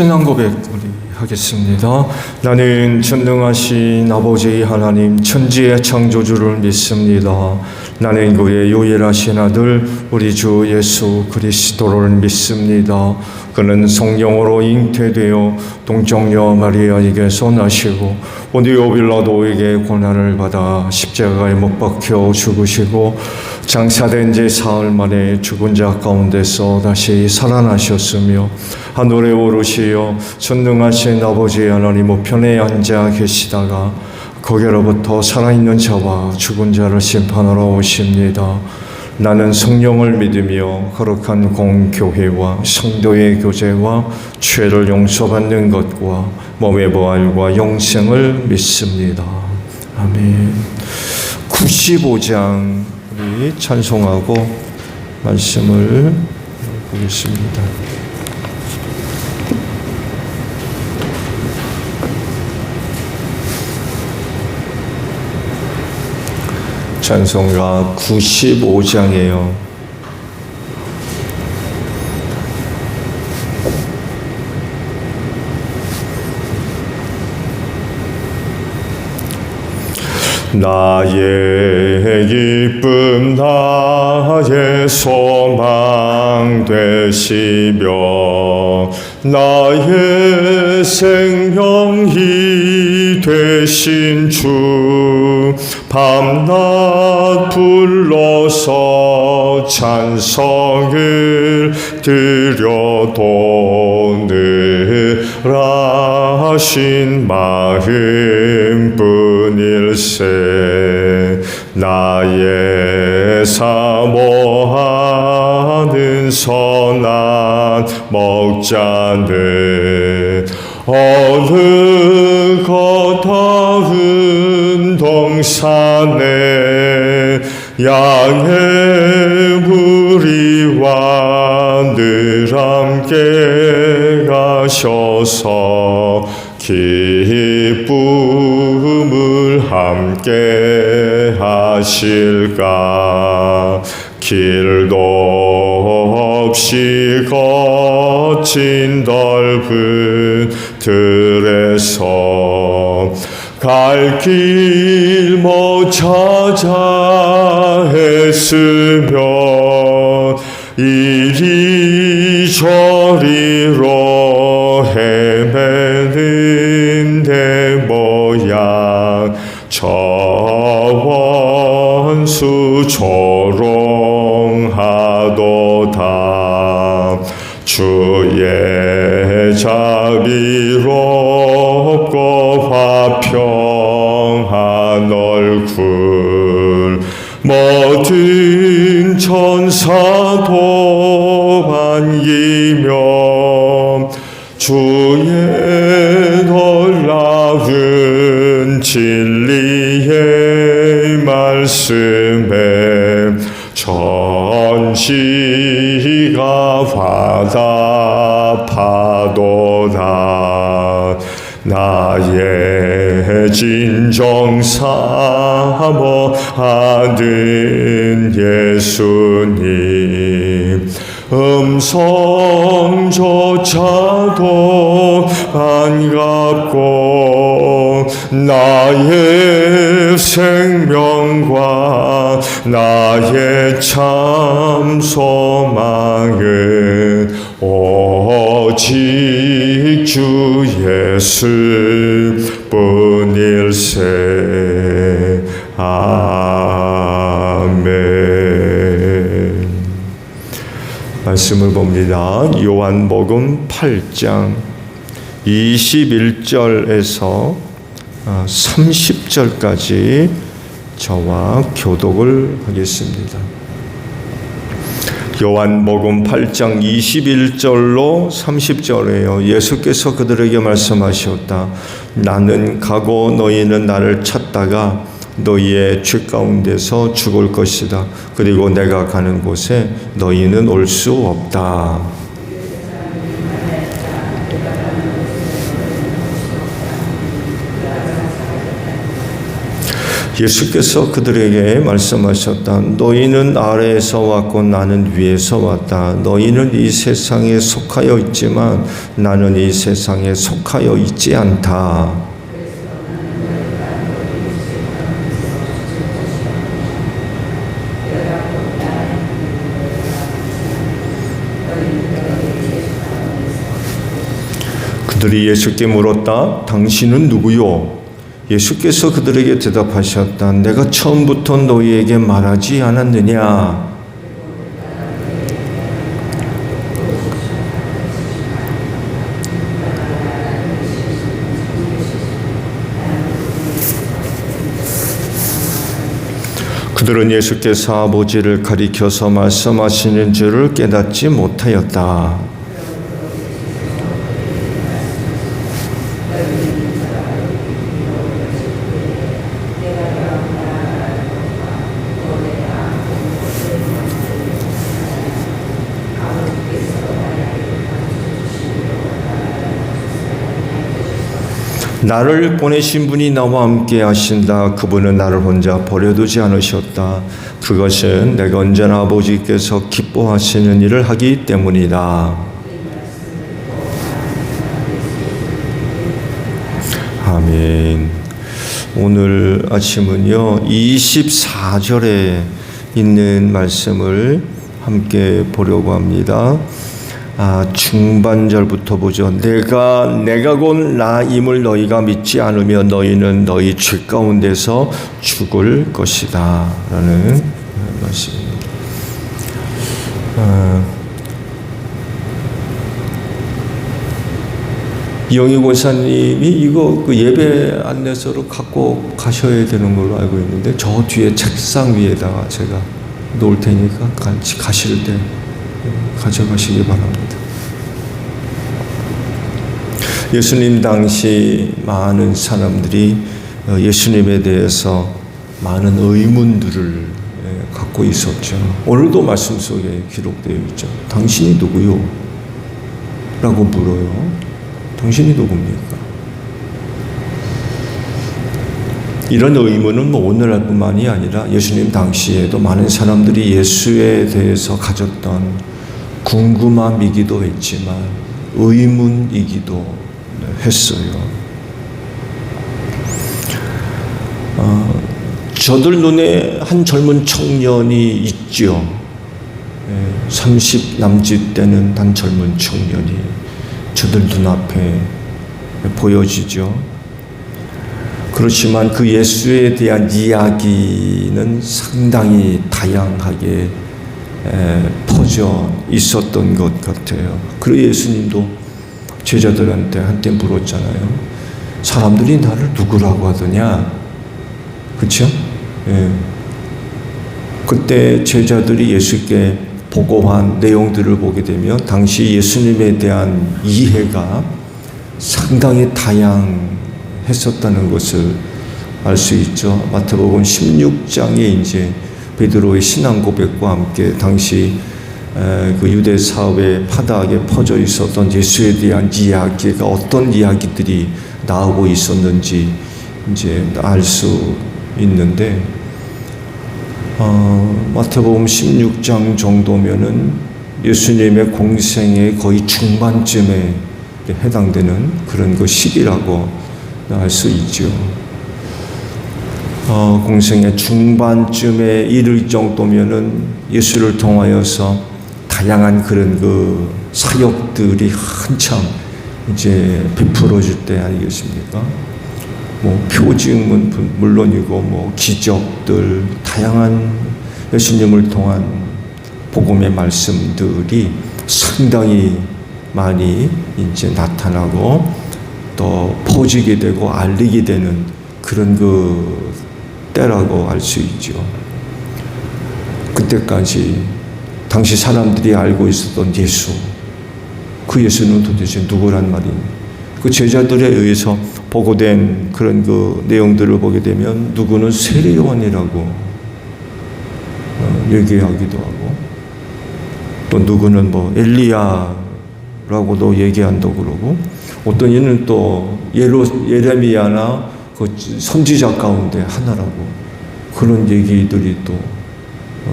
신앙 고백 우리 하겠습니다. 나는 전능하신 아버지 하나님 천지의 창조주를 믿습니다. 나는 그의 유일하신 아들 우리 주 예수 그리스도를 믿습니다. 그는 성령으로 잉태되어 동정녀 마리아에게서 나시고 본디오 빌라도에게 고난을 받아 십자가에 못 박혀 죽으시고 장사된 지 사흘 만에 죽은 자 가운데서 다시 살아나셨으며 하늘에 오르시어 전능하신 아버지 하나님 우편에 앉아 계시다가 거기로부터 살아있는 자와 죽은 자를 심판하러 오십니다. 나는 성령을 믿으며 거룩한 공교회와 성도의 교제와 죄를 용서받는 것과 몸의 부활과 영생을 믿습니다. 아멘. 95장 우리 찬송하고 말씀을 보겠습니다. 찬송가 95장이에요. 나의 기쁨 나의 소망 되시며 나의 생명이 되신 주 밤낮 불러서 찬송을 드려도 늘 하신 마음뿐일세. 나의 사모하는 선한 목자는 어느 거다운 동산에 양의 무리와 늘 함께 가셔서 기쁨을 함께 하실까. 길도 없이 거친 넓은 들에서 갈 길 못 찾아 애쓰며 이리저리로 헤매는 내 모양 저 원수 조롱하도다. 주의 자비롭고 화평한 얼굴 모든 천사도 반기며 주의 놀라운 진리의 말씀에 전지가 화답하도다. 나의 진정 사모하는 예수님 음성조차도 반갑고 나의 생명과 나의 참 소망은 오직 주 예수뿐일세. 아멘. 말씀을 봅니다. 요한복음 8장 21절에서 30절까지 저와 교독을 하겠습니다. 요한복음 8장 21절로 30절에요. 예수께서 그들에게 말씀하셨다. 나는 가고 너희는 나를 찾다가 너희의 죄 가운데서 죽을 것이다. 그리고 내가 가는 곳에 너희는 올 수 없다. 예수께서 그들에게 말씀하셨다. 너희는 아래에서 왔고 나는 위에서 왔다. 너희는 이 세상에 속하여 있지만 나는 이 세상에 속하여 있지 않다. 그들이 예수께 물었다. 당신은 누구요? 예수께서 그들에게 대답하셨다. 내가 처음부터 너희에게 말하지 않았느냐? 그들은 예수께서 아버지를 가리켜서 말씀하시는 줄을 깨닫지 못하였다. 나를 보내신 분이 나와 함께 하신다. 그분은 나를 혼자 버려두지 않으셨다. 그것은 내가 언제나 아버지께서 기뻐하시는 일을 하기 때문이다. 아멘. 오늘 아침은요 24절에 있는 말씀을 함께 보려고 합니다. 중반절부터 보죠. 내가 곧 나임을 너희가 믿지 않으면 너희는 너희 죄 가운데서 죽을 것이다 라는 말씀입니다. 이영희 권사님이 이거 예배 안내서로 갖고 가셔야 되는 걸로 알고 있는데 저 뒤에 책상 위에다가 제가 놓을 테니까 같이 가실 때 가져가시기 바랍니다. 예수님 당시 많은 사람들이 예수님에 대해서 많은 의문들을 갖고 있었죠. 오늘도 말씀 속에 기록되어 있죠. 당신이 누구요? 라고 물어요. 당신이 누굽니까? 이런 의문은 오늘날뿐만이 아니라 예수님 당시에도 많은 사람들이 예수에 대해서 가졌던 궁금함이기도 했지만 의문이기도 했어요. 저들 눈에 한 젊은 청년이 있죠. 30 남짓 되는 한 젊은 청년이 저들 눈앞에 보여지죠. 그렇지만 그 예수에 대한 이야기는 상당히 다양하게 퍼져 있었던 것 같아요. 그리고 예수님도 제자들한테 한때 물었잖아요. 사람들이 나를 누구라고 하더냐? 그렇죠? 그때 제자들이 예수께 보고한 내용들을 보게 되면 당시 예수님에 대한 이해가 상당히 다양했었다는 것을 알 수 있죠. 마태복음 16장에 이제 베드로의 신앙 고백과 함께 당시 그 유대 사회의 파다하게 퍼져 있었던 예수에 대한 이야기가 어떤 이야기들이 나오고 있었는지 이제 알 수 있는데 마태복음 16장 정도면은 예수님의 공생의 거의 중반쯤에 해당되는 그런 그 시기라고 알 수 있죠. 공생의 중반쯤에 이를 정도면은 예수를 통하여서 다양한 그런 그 사역들이 한참 이제 베풀어질 때 아니겠습니까? 뭐 표징은 물론이고 뭐 기적들 다양한 예수님을 통한 복음의 말씀들이 상당히 많이 이제 나타나고 또 퍼지게 되고 알리게 되는 그런 그 때라고 알 수 있죠. 그때까지 당시 사람들이 알고 있었던 예수, 그 예수는 도대체 누구란 말이니? 그 제자들에 의해서 보고된 그런 그 내용들을 보게 되면 누구는 세례요한이라고 얘기하기도 하고 또 누구는 뭐 엘리야라고도 얘기한다고 그러고 어떤 이는 또 예레미야나 그 선지자 가운데 하나라고 그런 얘기들이 또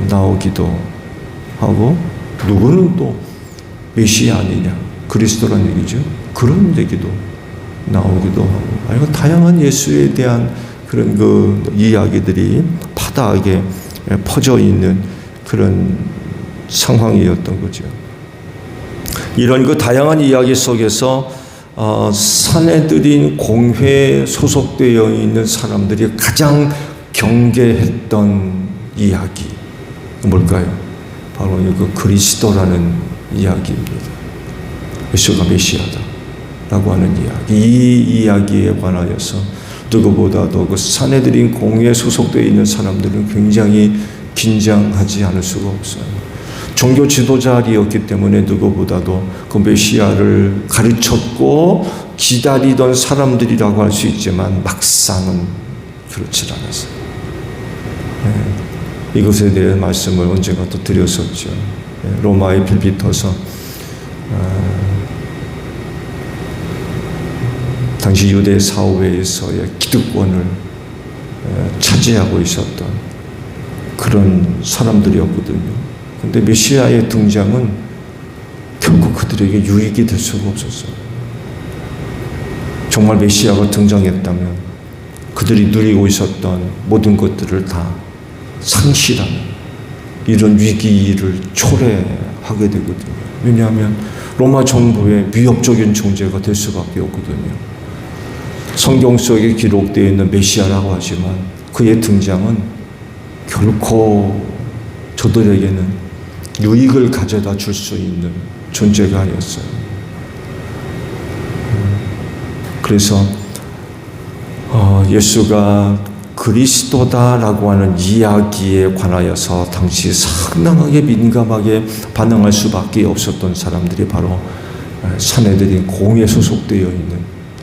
나오기도 하고, 누구는 또 메시아 아니냐, 그리스도란 얘기죠. 그런 얘기도 나오기도 하고, 이거 다양한 예수에 대한 그런 그 이야기들이 파다하게 퍼져 있는 그런 상황이었던 거죠. 이런 그 다양한 이야기 속에서 사내들인 공회에 소속되어 있는 사람들이 가장 경계했던 이야기 뭘까요? 바로 그 그리스도라는 이야기입니다. 예수가 메시아다라고 하는 이야기. 이 이야기에 관하여서 누구보다도 그 사내들인 공회에 소속되어 있는 사람들은 굉장히 긴장하지 않을 수가 없어요. 종교 지도자이었기 때문에 누구보다도 그 메시아를 가르쳤고 기다리던 사람들이라고 할 수 있지만 막상은 그렇지 않았어요. 이것에 대해 말씀을 언젠가 또 드렸었죠. 로마의 빌비터서 당시 유대 사회에서의 기득권을 차지하고 있었던 그런 사람들이었거든요. 근데 메시아의 등장은 결코 그들에게 유익이 될 수가 없었어요. 정말 메시아가 등장했다면 그들이 누리고 있었던 모든 것들을 다 상실하는 이런 위기를 초래하게 되거든요. 왜냐하면 로마 정부의 위협적인 존재가 될 수밖에 없거든요. 성경 속에 기록되어 있는 메시아라고 하지만 그의 등장은 결코 저들에게는 유익을 가져다 줄 수 있는 존재가 아니었어요. 그래서 예수가 그리스도다라고 하는 이야기에 관하여서 당시 상당하게 민감하게 반응할 수밖에 없었던 사람들이 바로 사내들인 공회에 소속되어 있는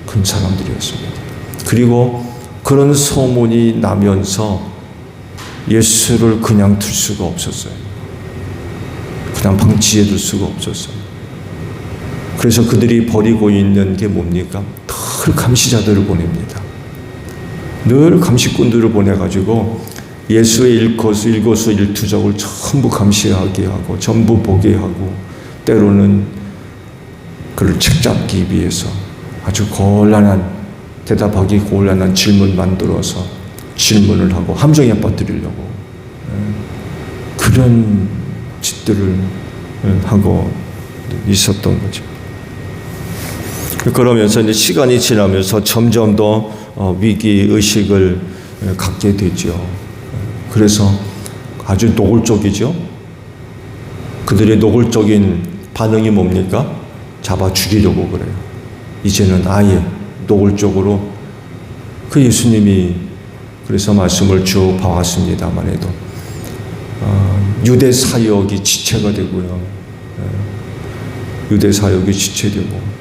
그런 사람들이었습니다. 그리고 그런 소문이 나면서 예수를 그냥 둘 수가 없었어요. 그냥 방치해 둘 수가 없었어요. 그래서 그들이 벌이고 있는 게 뭡니까? 늘 감시자들을 보냅니다. 늘 감시꾼들을 보내가지고 예수의 일거수일투족을 전부 감시하게 하고 전부 보게 하고 때로는 그를 책잡기 위해서 아주 대답하기 곤란한 질문 만들어서 질문을 하고 함정에 빠뜨리려고 그런 짓들을 하고 있었던 거죠. 그러면서 이제 시간이 지나면서 점점 더 위기 의식을 갖게 되죠. 그래서 아주 노골적이죠. 그들의 노골적인 반응이 뭡니까? 잡아 죽이려고 그래요. 이제는 아예 노골적으로 그 예수님이 그래서 말씀을 쭉 봐왔습니다만 해도 유대 사역이 지체가 되고요. 유대 사역이 지체되고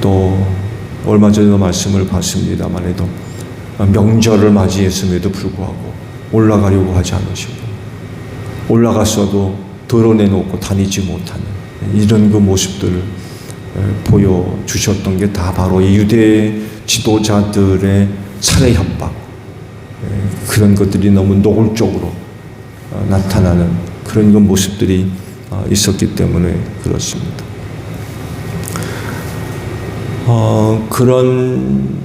또 얼마 전에도 말씀을 봤습니다만 해도 명절을 맞이했음에도 불구하고 올라가려고 하지 않으시고 올라갔어도 드러내놓고 다니지 못하는 이런 그 모습들을 보여주셨던 게 다 바로 이 유대 지도자들의 살해 협박 그런 것들이 너무 노골적으로 나타나는 그런 그 모습들이 있었기 때문에 그렇습니다. 그런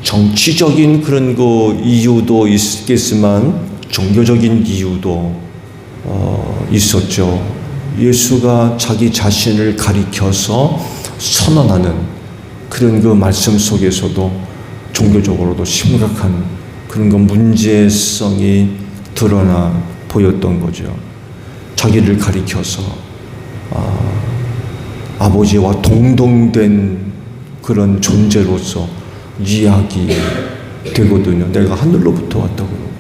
정치적인 그런 그 이유도 있겠지만 종교적인 이유도 있었죠. 예수가 자기 자신을 가리켜서 선언하는 그런 그 말씀 속에서도 종교적으로도 심각한 그런 그 문제성이 드러나 보였던 거죠. 자기를 가리켜서 아버지와 동등된 그런 존재로서 이야기되거든요. 내가 하늘로부터 왔다고 그러고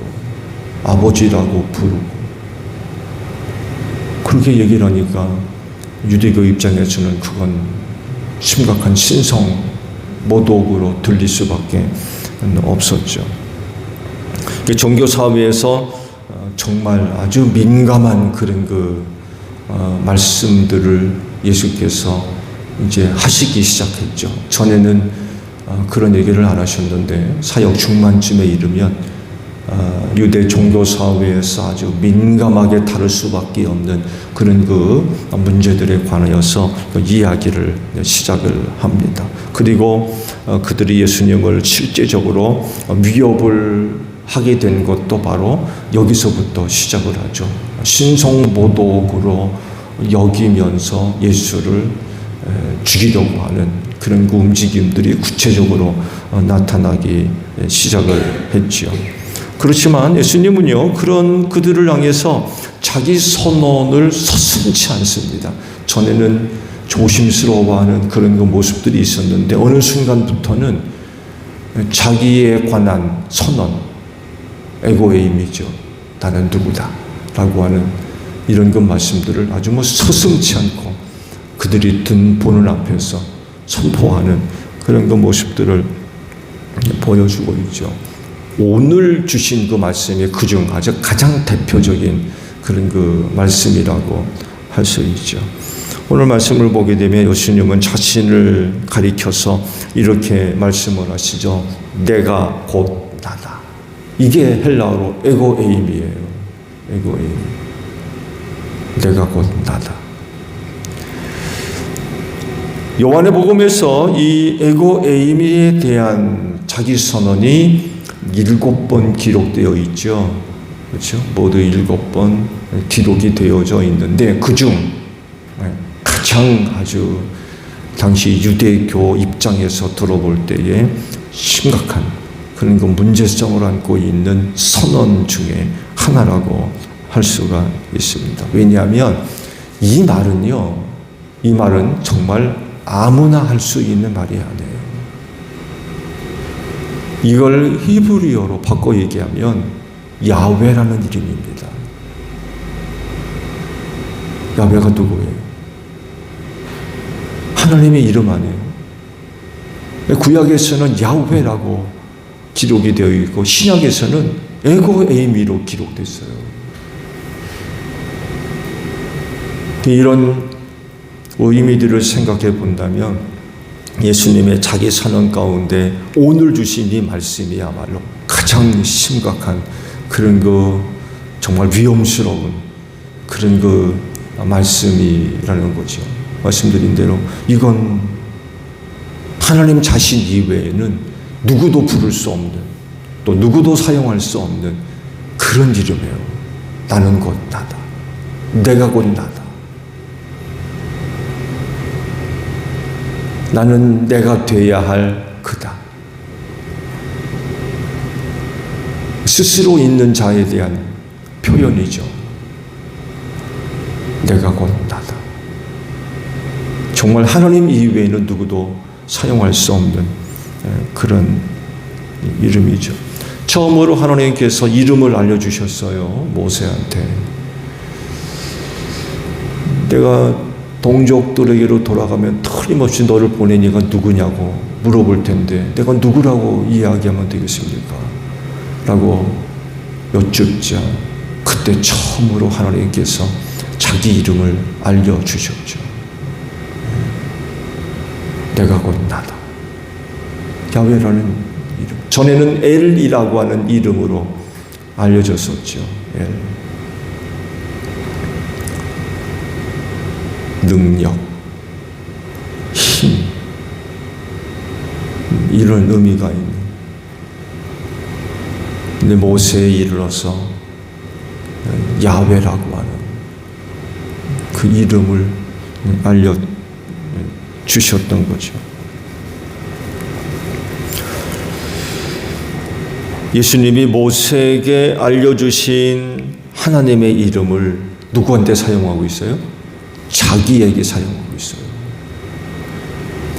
아버지라고 부르고 그렇게 얘기를 하니까 유대교 입장에서는 그건 심각한 신성 모독으로 들릴 수밖에 없었죠. 종교 사회에서 정말 아주 민감한 그런 그 말씀들을 예수께서 이제 하시기 시작했죠. 전에는 그런 얘기를 안 하셨는데 사역 중반쯤에 이르면 유대 종교 사회에서 아주 민감하게 다룰 수밖에 없는 그런 그 문제들에 관하여서 이야기를 시작을 합니다. 그리고 그들이 예수님을 실제적으로 위협을 하게 된 것도 바로 여기서부터 시작을 하죠. 신성모독으로 여기면서 예수를 죽이려고 하는 그런 그 움직임들이 구체적으로 나타나기 시작을 했지요. 그렇지만 예수님은요, 그런 그들을 향해서 자기 선언을 서슴지 않습니다. 전에는 조심스러워하는 그런 그 모습들이 있었는데 어느 순간부터는 자기에 관한 선언, 에고에임이죠. 나는 누구다 라고 하는 이런 그 말씀들을 아주 서슴지 않고 그들이 보는 앞에서 선포하는 그런 그 모습들을 보여주고 있죠. 오늘 주신 그 말씀이 그중 아주 가장 대표적인 그런 그 말씀이라고 할 수 있죠. 오늘 말씀을 보게 되면 예수님은 자신을 가리켜서 이렇게 말씀을 하시죠. 내가 곧 나다. 이게 헬라어로 에고에임이에요. 에고에임. 내가 곧 나다. 요한의 복음에서 이 에고에임에 대한 자기 선언이 7번 기록되어 있죠. 그렇죠? 모두 7번 기록이 되어져 있는데 그중 가장 아주 당시 유대교 입장에서 들어볼 때에 심각한 그런 그 문제성을 안고 있는 선언 중에 하나라고 할 수가 있습니다. 왜냐하면 이 말은 정말 아무나 할 수 있는 말이 아니에요. 이걸 히브리어로 바꿔 얘기하면 야훼라는 이름입니다. 야훼가 누구예요? 하나님의 이름 아니에요. 구약에서는 야훼라고 기록이 되어 있고 신약에서는 에고에이미로 기록됐어요. 이런 의미들을 생각해 본다면 예수님의 자기 선언 가운데 오늘 주신 이 말씀이야말로 가장 심각한 그런 그 정말 위험스러운 그런 그 말씀이라는 거죠. 말씀드린 대로 이건 하나님 자신 이외에는 누구도 부를 수 없는 또 누구도 사용할 수 없는 그런 이름이에요. 나는 곧 나다. 내가 곧 나다. 나는 내가 돼야 할 그다. 스스로 있는 자에 대한 표현이죠. 내가 곧 나다. 정말 하나님 이외에는 누구도 사용할 수 없는 그런 이름이죠. 처음으로 하나님께서 이름을 알려주셨어요. 모세한테. 내가 동족들에게로 돌아가면 틀림없이 너를 보내니가 누구냐고 물어볼 텐데 내가 누구라고 이야기하면 되겠습니까? 라고 여쭙자 그때 처음으로 하나님께서 자기 이름을 알려주셨죠. 내가 곧 나다. 야훼라는 이름. 전에는 엘이라고 하는 이름으로 알려졌었죠. 엘. 능력, 힘, 이런 의미가 있는. 근데 모세에 이르러서 야훼라고 하는 그 이름을 알려주셨던 거죠. 예수님이 모세에게 알려주신 하나님의 이름을 누구한테 사용하고 있어요? 자기에게 사용하고 있어요.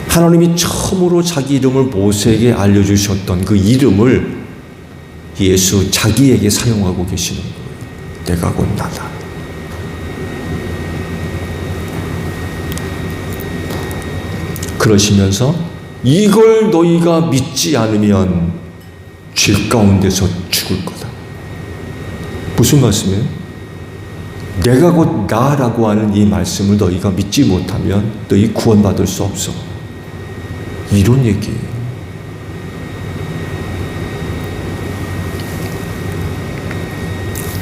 하나님이 처음으로 자기 이름을 모세에게 알려주셨던 그 이름을 예수 자기에게 사용하고 계시는 거예요. 내가 곧 나다. 그러시면서 이걸 너희가 믿지 않으면 죄 가운데서 죽을 거다. 무슨 말씀이에요? 내가 곧 나라고 하는 이 말씀을 너희가 믿지 못하면 너희 구원받을 수 없어. 이런 얘기예요.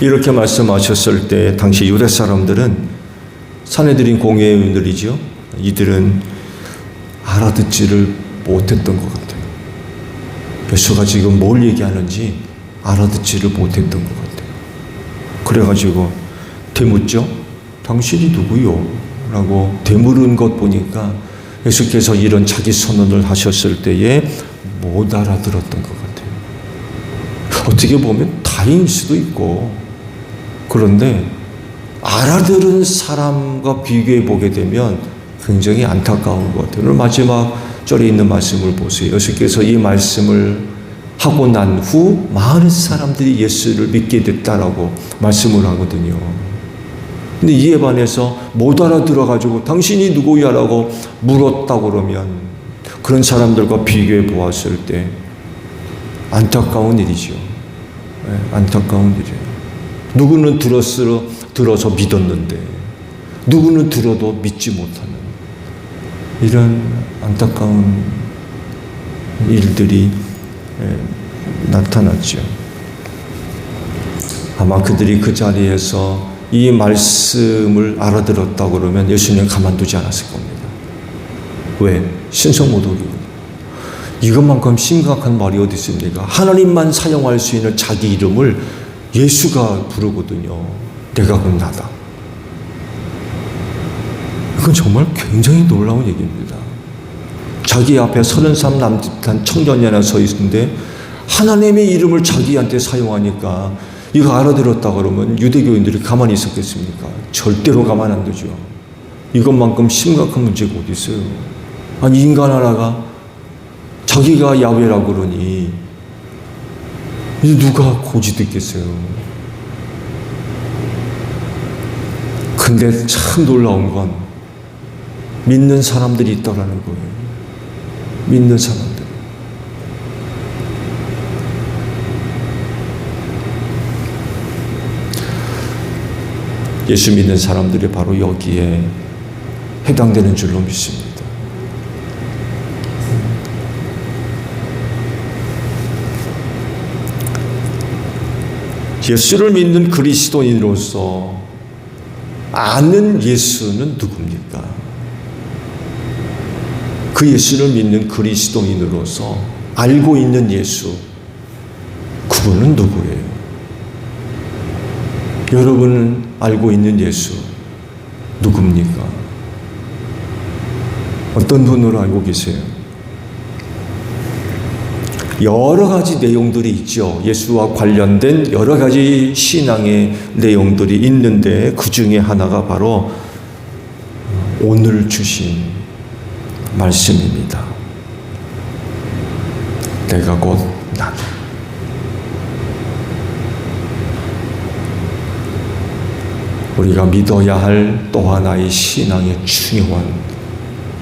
이렇게 말씀하셨을 때 당시 유대 사람들은 사내들인 공회의원들이죠. 이들은 알아듣지를 못했던 것 같아요. 예수가 지금 뭘 얘기하는지 알아듣지를 못했던 것 같아요. 그래가지고 되묻죠. 당신이 누구요? 라고 되물은 것 보니까 예수께서 이런 자기 선언을 하셨을 때에 못 알아들었던 것 같아요. 어떻게 보면 다행일 수도 있고, 그런데 알아들은 사람과 비교해 보게 되면 굉장히 안타까운 것 같아요. 오늘 마지막 절에 있는 말씀을 보세요. 예수께서 이 말씀을 하고 난 후 많은 사람들이 예수를 믿게 됐다라고 말씀을 하거든요. 근데 이에 반해서 못 알아들어가지고 당신이 누구야? 라고 물었다고 그러면 그런 사람들과 비교해 보았을 때 안타까운 일이죠. 네, 안타까운 일이에요. 누구는 들어서 믿었는데 누구는 들어도 믿지 못하는 이런 안타까운 일들이 나타났죠. 아마 그들이 그 자리에서 이 말씀을 알아들었다고 그러면 예수님 가만두지 않았을 겁니다. 왜? 신성모독이거든요. 이것만큼 심각한 말이 어디 있습니까? 하나님만 사용할 수 있는 자기 이름을 예수가 부르거든요. 내가 곧 나다. 이건 정말 굉장히 놀라운 얘기입니다. 자기 앞에 33 남짓한 청년이 하나 서 있는데 하나님의 이름을 자기한테 사용하니까 이거 알아들었다 그러면 유대교인들이 가만히 있었겠습니까? 절대로 가만 안 두죠. 이것만큼 심각한 문제가 어디 있어요? 아니 인간 하나가 자기가 야훼라고 그러니 이제 누가 고지 듣겠어요? 근데 참 놀라운 건 믿는 사람들이 있다라는 거예요. 믿는 사람들. 예수 믿는 사람들이 바로 여기에 해당되는 줄로 믿습니다. 예수를 믿는 그리스도인으로서 아는 예수는 누굽니까? 그 예수를 믿는 그리스도인으로서 알고 있는 예수, 그분은 누구예요? 여러분은 알고 있는 예수 누굽니까? 어떤 분으로 알고 계세요? 여러 가지 내용들이 있죠. 예수와 관련된 여러 가지 신앙의 내용들이 있는데 그 중에 하나가 바로 오늘 주신 말씀입니다. 내가 곧 나다. 우리가 믿어야 할 또 하나의 신앙의 중요한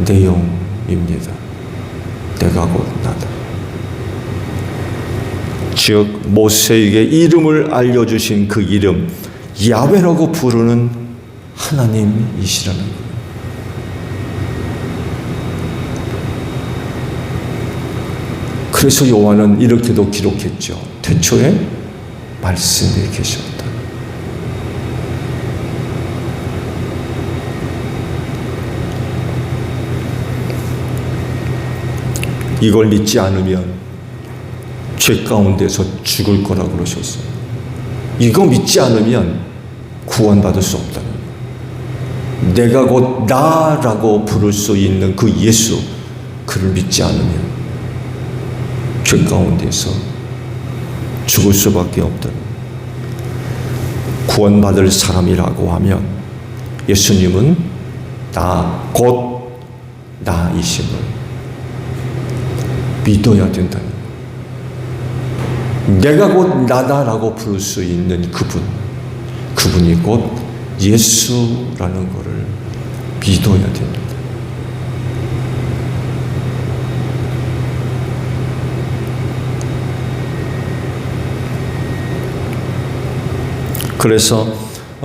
내용입니다. 내가 곧 나다. 즉 모세에게 이름을 알려주신 그 이름 야훼라고 부르는 하나님이시라는 거예요. 그래서 요한은 이렇게도 기록했죠. 태초에 말씀이 계셨다. 이걸 믿지 않으면 죄 가운데서 죽을 거라고 그러셨어요. 이거 믿지 않으면 구원받을 수 없다. 내가 곧 나라고 부를 수 있는 그 예수, 그를 믿지 않으면 죄 가운데서 죽을 수밖에 없다. 구원받을 사람이라고 하면 예수님은 나, 곧 나이심을 믿어야 된다는 거예요. 내가 곧 나다라고 부를 수 있는 그분이 곧 예수라는 것을 믿어야 됩니다. 그래서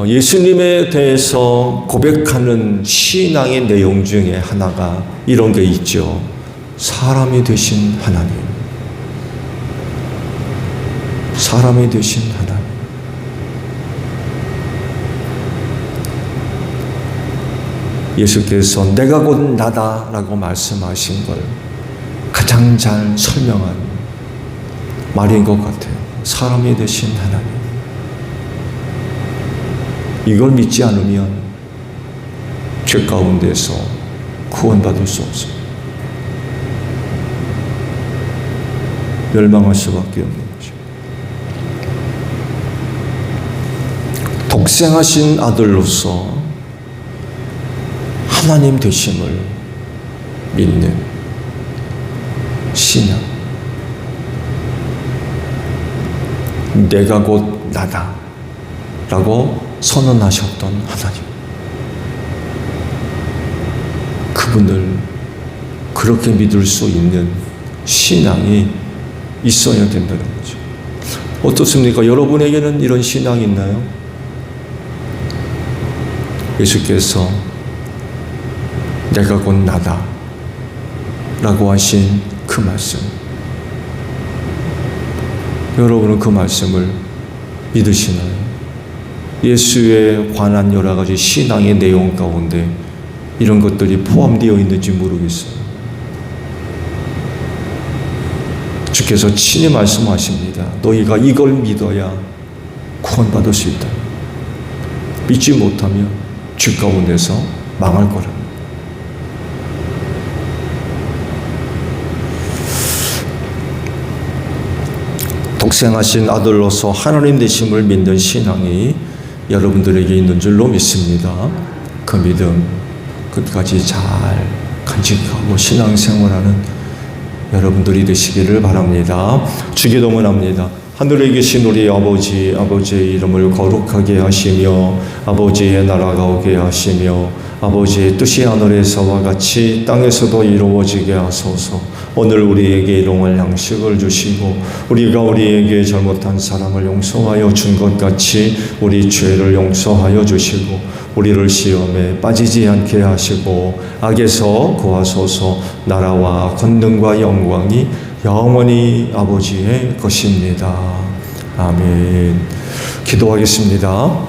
예수님에 대해서 고백하는 신앙의 내용 중에 하나가 이런 게 있죠. 사람이 되신 하나님. 사람이 되신 하나님. 예수께서 내가 곧 나다라고 말씀하신 걸 가장 잘 설명한 말인 것 같아요. 사람이 되신 하나님. 이걸 믿지 않으면 죄 가운데서 구원받을 수 없습니다. 멸망할 수밖에 없는 거죠. 독생하신 아들로서 하나님 되심을 믿는 신앙. 내가 곧 나다 라고 선언하셨던 하나님. 그분을 그렇게 믿을 수 있는 신앙이 있어야 된다는 거죠. 어떻습니까? 여러분에게는 이런 신앙이 있나요? 예수께서 내가 곧 나다 라고 하신 그 말씀, 여러분은 그 말씀을 믿으시나요? 예수에 관한 여러 가지 신앙의 내용 가운데 이런 것들이 포함되어 있는지 모르겠어요. 주께서 친히 말씀하십니다. 너희가 이걸 믿어야 구원받을 수 있다. 믿지 못하면 주 가운데서 망할 거라. 독생하신 아들로서 하나님 되심을 믿는 신앙이 여러분들에게 있는 줄로 믿습니다. 그 믿음 끝까지 잘 간직하고 신앙생활하는 여러분들이 되시기를 바랍니다. 주기도문 합니다. 하늘에 계신 우리 아버지, 아버지의 이름을 거룩하게 하시며 아버지의 나라가 오게 하시며 아버지의 뜻이 하늘에서와 같이 땅에서도 이루어지게 하소서. 오늘 우리에게 일용할 양식을 주시고 우리가 우리에게 잘못한 사람을 용서하여 준 것 같이 우리 죄를 용서하여 주시고 우리를 시험에 빠지지 않게 하시고 악에서 구하소서. 나라와 권능과 영광이 영원히 아버지의 것입니다. 아멘. 기도하겠습니다.